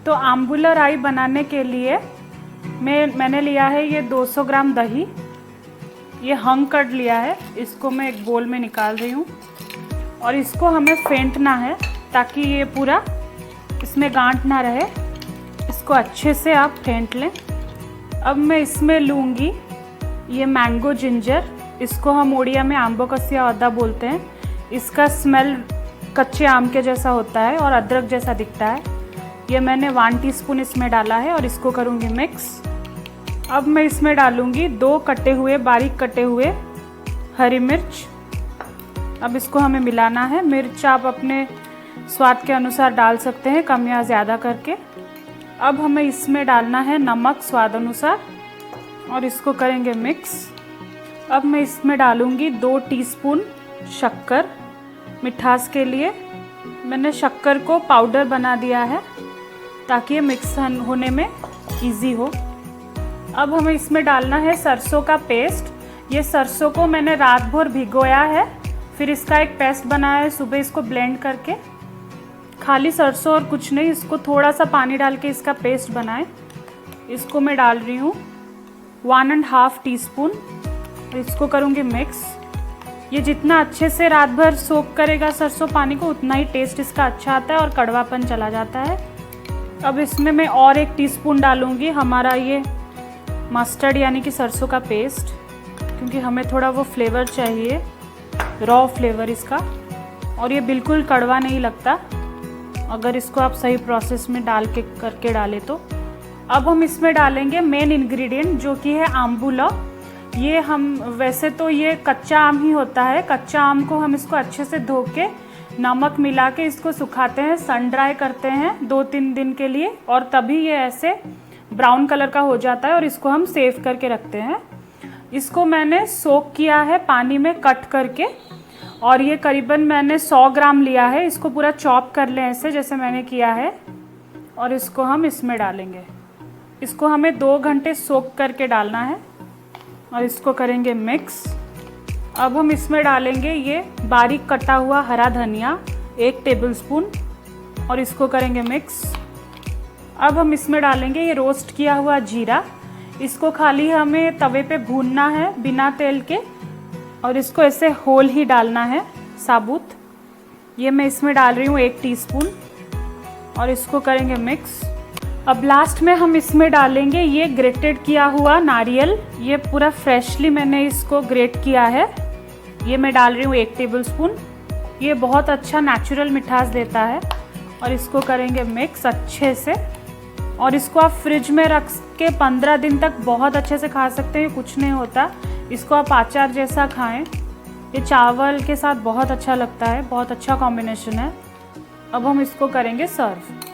तो आम्बुला राई बनाने के लिए मैंने लिया है ये 200 ग्राम दही, ये हंग कर्ड लिया है, इसको मैं एक बोल में निकाल रही हूँ और इसको हमें फेंटना है ताकि ये पूरा इसमें गांठ ना रहे। इसको अच्छे से आप फेंट लें। अब मैं इसमें लूँगी ये मैंगो जिंजर, इसको हम उड़िया में आम्बो कसिया अदा बोलते हैं। इसका स्मेल कच्चे आम के जैसा होता है और अदरक जैसा दिखता है। ये मैंने 1 टीस्पून इसमें डाला है और इसको करूँगी मिक्स। अब मैं इसमें डालूँगी 2 बारीक कटे हुए हरी मिर्च। अब इसको हमें मिलाना है। मिर्च आप अपने स्वाद के अनुसार डाल सकते हैं, कम या ज़्यादा करके। अब हमें इसमें डालना है नमक स्वाद अनुसार और इसको करेंगे मिक्स। अब मैं इसमें डालूँगी 2 टीस्पून शक्कर। मिठास के लिए मैंने शक्कर को पाउडर बना दिया है ताकि ये मिक्स होने में इजी हो। अब हमें इसमें डालना है सरसों का पेस्ट। ये सरसों को मैंने रात भर भिगोया है, फिर इसका एक पेस्ट बनाया है सुबह इसको ब्लेंड करके। खाली सरसों और कुछ नहीं, इसको थोड़ा सा पानी डाल के इसका पेस्ट बनाए। इसको मैं डाल रही हूँ 1.5 टीस्पून। इसको करूँगी मिक्स। ये जितना अच्छे से रात भर सोक करेगा सरसों पानी को, उतना ही टेस्ट इसका अच्छा आता है और कड़वापन चला जाता है। अब इसमें मैं और 1 टीस्पून डालूँगी हमारा ये मस्टर्ड यानी कि सरसों का पेस्ट, क्योंकि हमें थोड़ा वो फ्लेवर चाहिए, रॉ फ्लेवर इसका। और ये बिल्कुल कड़वा नहीं लगता अगर इसको आप सही प्रोसेस में डाल के करके डालें तो। अब हम इसमें डालेंगे मेन इंग्रेडिएंट जो कि है आम्बुला। ये हम वैसे तो ये कच्चा आम ही होता है। कच्चा आम को हम इसको अच्छे से धो के नमक मिला के इसको सुखाते हैं, सन ड्राई करते हैं 2-3 दिन के लिए, और तभी ये ऐसे ब्राउन कलर का हो जाता है और इसको हम सेव करके रखते हैं। इसको मैंने सोक किया है पानी में कट करके, और ये करीबन मैंने 100 ग्राम लिया है। इसको पूरा चॉप कर लें ऐसे जैसे मैंने किया है, और इसको हम इसमें डालेंगे। इसको हमें 2 घंटे सोक करके डालना है और इसको करेंगे मिक्स। अब हम इसमें डालेंगे ये बारीक कटा हुआ हरा धनिया 1 टेबलस्पून और इसको करेंगे मिक्स। अब हम इसमें डालेंगे ये रोस्ट किया हुआ जीरा। इसको खाली हमें तवे पे भूनना है बिना तेल के, और इसको ऐसे होल ही डालना है साबुत। ये मैं इसमें डाल रही हूँ 1 टीस्पून और इसको करेंगे मिक्स। अब लास्ट में हम इसमें डालेंगे ये ग्रेटेड किया हुआ नारियल। ये पूरा फ्रेशली मैंने इसको ग्रेट किया है। ये मैं डाल रही हूँ 1 टेबलस्पून। ये बहुत अच्छा नेचुरल मिठास देता है, और इसको करेंगे मिक्स अच्छे से। और इसको आप फ्रिज में रख के 15 दिन तक बहुत अच्छे से खा सकते हैं, कुछ नहीं होता। इसको आप अचार जैसा खाएं। ये चावल के साथ बहुत अच्छा लगता है, बहुत अच्छा कॉम्बिनेशन है। अब हम इसको करेंगे सर्व।